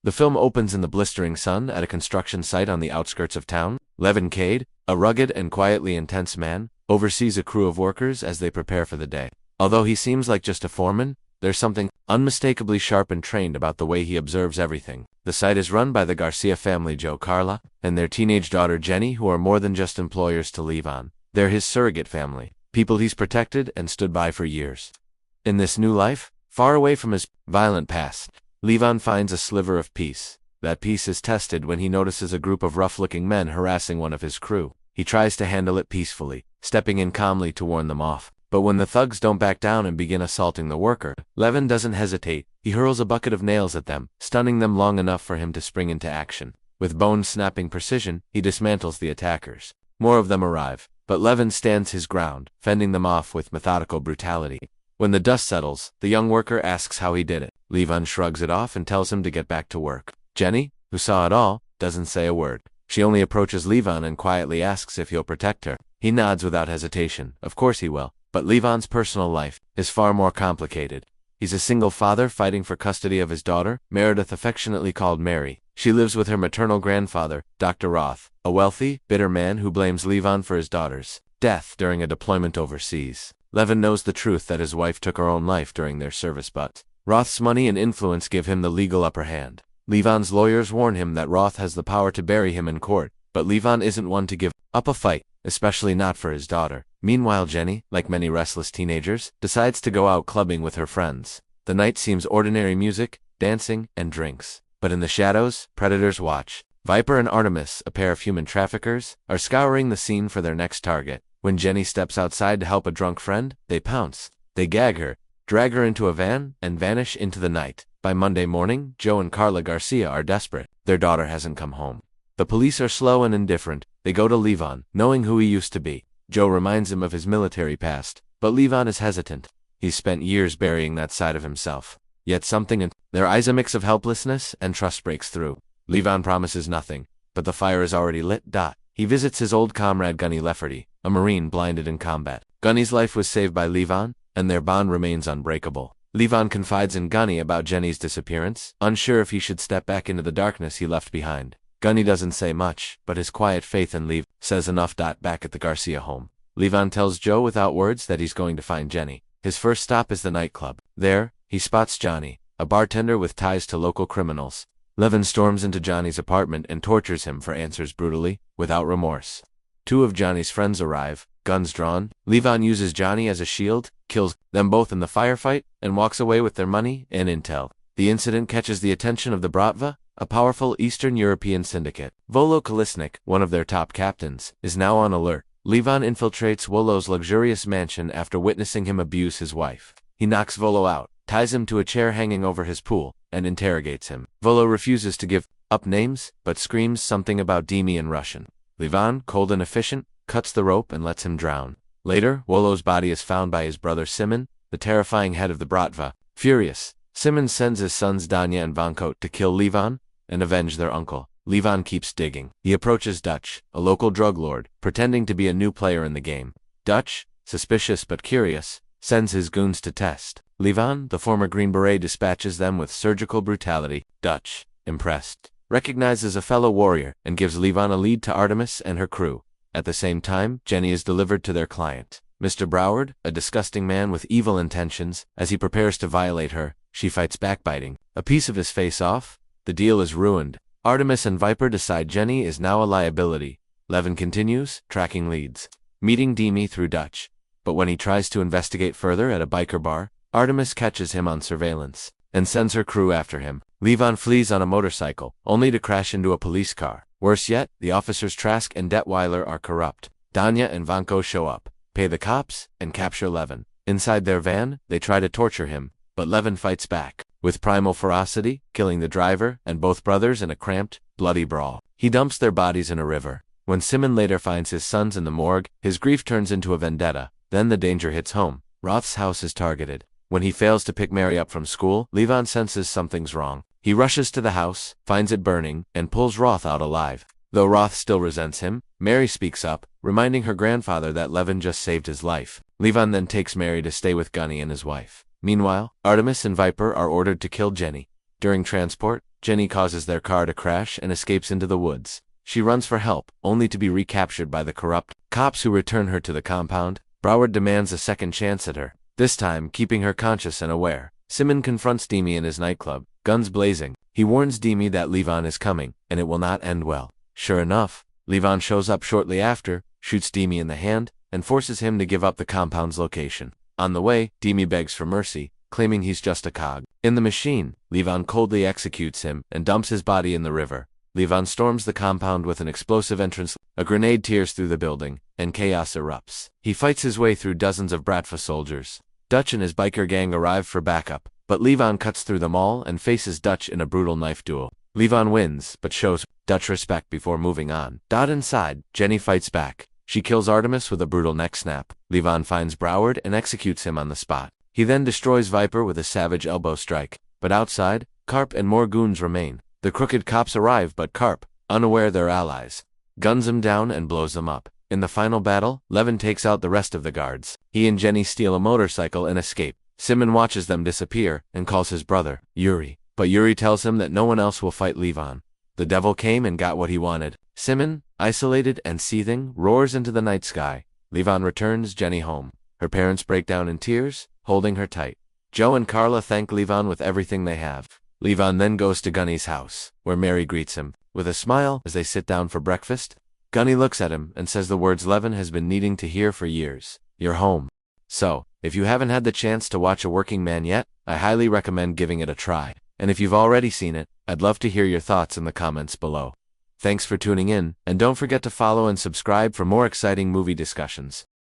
The film opens in the blistering sun at a construction site on the outskirts of town. Levin Cade, a rugged and quietly intense man, oversees a crew of workers as they prepare for the day. Although he seems like just a foreman, there's something unmistakably sharp and trained about the way he observes everything. The site is run by the Garcia family, Joe, Carla, and their teenage daughter Jenny, who are more than just employers to Levon. They're his surrogate family, people he's protected and stood by for years. In this new life, far away from his violent past, Levon finds a sliver of peace. That peace is tested when he notices a group of rough-looking men harassing one of his crew. He tries to handle it peacefully, stepping in calmly to warn them off. But when the thugs don't back down and begin assaulting the worker, Levin doesn't hesitate. He hurls a bucket of nails at them, stunning them long enough for him to spring into action. With bone-snapping precision, he dismantles the attackers. More of them arrive, but Levin stands his ground, fending them off with methodical brutality. When the dust settles, the young worker asks how he did it. Levon shrugs it off and tells him to get back to work. Jenny, who saw it all, doesn't say a word. She only approaches Levon and quietly asks if he'll protect her. He nods without hesitation. Of course he will. But Levon's personal life is far more complicated. He's a single father fighting for custody of his daughter, Meredith, affectionately called Mary. She lives with her maternal grandfather, Dr. Roth, a wealthy, bitter man who blames Levon for his daughter's death during a deployment overseas. Levin knows the truth that his wife took her own life during their service, but Roth's money and influence give him the legal upper hand. Levon's lawyers warn him that Roth has the power to bury him in court, but Levon isn't one to give up a fight, especially not for his daughter. Meanwhile, Jenny, like many restless teenagers, decides to go out clubbing with her friends. The night seems ordinary: music, dancing, and drinks. But in the shadows, predators watch. Viper and Artemis, a pair of human traffickers, are scouring the scene for their next target. When Jenny steps outside to help a drunk friend, they pounce. They gag her, drag her into a van, and vanish into the night. By Monday morning, Joe and Carla Garcia are desperate. Their daughter hasn't come home. The police are slow and indifferent. They go to Levon, knowing who he used to be. Joe reminds him of his military past, but Levon is hesitant. He's spent years burying that side of himself. Yet something in their eyes, a mix of helplessness and trust, breaks through. Levon promises nothing, but the fire is already lit. He visits his old comrade Gunny Lefferty, a Marine blinded in combat. Gunny's life was saved by Levon, and their bond remains unbreakable. Levon confides in Gunny about Jenny's disappearance, unsure if he should step back into the darkness he left behind. Gunny doesn't say much, but his quiet faith in Lev says enough. Back at the Garcia home, Levon tells Joe without words that he's going to find Jenny. His first stop is the nightclub. There, he spots Johnny, a bartender with ties to local criminals. Levin storms into Johnny's apartment and tortures him for answers brutally, without remorse. Two of Johnny's friends arrive, guns drawn. Levon uses Johnny as a shield, kills them both in the firefight, and walks away with their money and intel. The incident catches the attention of the Bratva, a powerful Eastern European syndicate. Volo Kolisnik, one of their top captains, is now on alert. Levon infiltrates Volo's luxurious mansion after witnessing him abuse his wife. He knocks Volo out, ties him to a chair hanging over his pool, and interrogates him. Volo refuses to give up names, but screams something about Demi in Russian. Levon, cold and efficient, cuts the rope and lets him drown. Later, Volo's body is found by his brother Simon, the terrifying head of the Bratva. Furious, Simon sends his sons Danya and Vanko to kill Levon and avenge their uncle. Levon keeps digging. He approaches Dutch, a local drug lord, pretending to be a new player in the game. Dutch, suspicious but curious, sends his goons to test. Levon, the former Green Beret, dispatches them with surgical brutality. Dutch, impressed, recognizes a fellow warrior and gives Levon a lead to Artemis and her crew. At the same time, Jenny is delivered to their client, Mr. Broward, a disgusting man with evil intentions. As he prepares to violate her, she fights back, biting a piece of his face off. The deal is ruined. Artemis and Viper decide Jenny is now a liability. Levin continues, tracking leads, meeting Demi through Dutch. But when he tries to investigate further at a biker bar, Artemis catches him on surveillance and sends her crew after him. Levon flees on a motorcycle, only to crash into a police car. Worse yet, the officers Trask and Detweiler are corrupt. Danya and Vanko show up, pay the cops, and capture Levin. Inside their van, they try to torture him, but Levin fights back with primal ferocity, killing the driver and both brothers in a cramped, bloody brawl. He dumps their bodies in a river. When Simon later finds his sons in the morgue, his grief turns into a vendetta. Then the danger hits home. Roth's house is targeted. When he fails to pick Mary up from school, Levon senses something's wrong. He rushes to the house, finds it burning, and pulls Roth out alive. Though Roth still resents him, Mary speaks up, reminding her grandfather that Levin just saved his life. Levon then takes Mary to stay with Gunny and his wife. Meanwhile, Artemis and Viper are ordered to kill Jenny. During transport, Jenny causes their car to crash and escapes into the woods. She runs for help, only to be recaptured by the corrupt cops who return her to the compound. Broward demands a second chance at her, this time keeping her conscious and aware. Simon confronts Demi in his nightclub, guns blazing. He warns Demi that Levon is coming, and it will not end well. Sure enough, Levon shows up shortly after, shoots Demi in the hand, and forces him to give up the compound's location. On the way, Demi begs for mercy, claiming he's just a cog in the machine. Levon coldly executes him and dumps his body in the river. Levon storms the compound with an explosive entrance. A grenade tears through the building, and chaos erupts. He fights his way through dozens of Bratva soldiers. Dutch and his biker gang arrive for backup, but Levon cuts through them all and faces Dutch in a brutal knife duel. Levon wins, but shows Dutch respect before moving on. Inside, Jenny fights back. She kills Artemis with a brutal neck snap. Levon finds Broward and executes him on the spot. He then destroys Viper with a savage elbow strike. But outside, Carp and more goons remain. The crooked cops arrive, but Carp, unaware they're allies, guns them down and blows them up. In the final battle, Levin takes out the rest of the guards. He and Jenny steal a motorcycle and escape. Simon watches them disappear and calls his brother, Yuri. But Yuri tells him that no one else will fight Levon. The devil came and got what he wanted. Simon, isolated and seething, roars into the night sky. Levon returns Jenny home. Her parents break down in tears, holding her tight. Joe and Carla thank Levon with everything they have. Levon then goes to Gunny's house, where Mary greets him with a smile as they sit down for breakfast. Gunny looks at him and says the words Levin has been needing to hear for years. You're home. So, if you haven't had the chance to watch A Working Man yet, I highly recommend giving it a try. And if you've already seen it, I'd love to hear your thoughts in the comments below. Thanks for tuning in, and don't forget to follow and subscribe for more exciting movie discussions.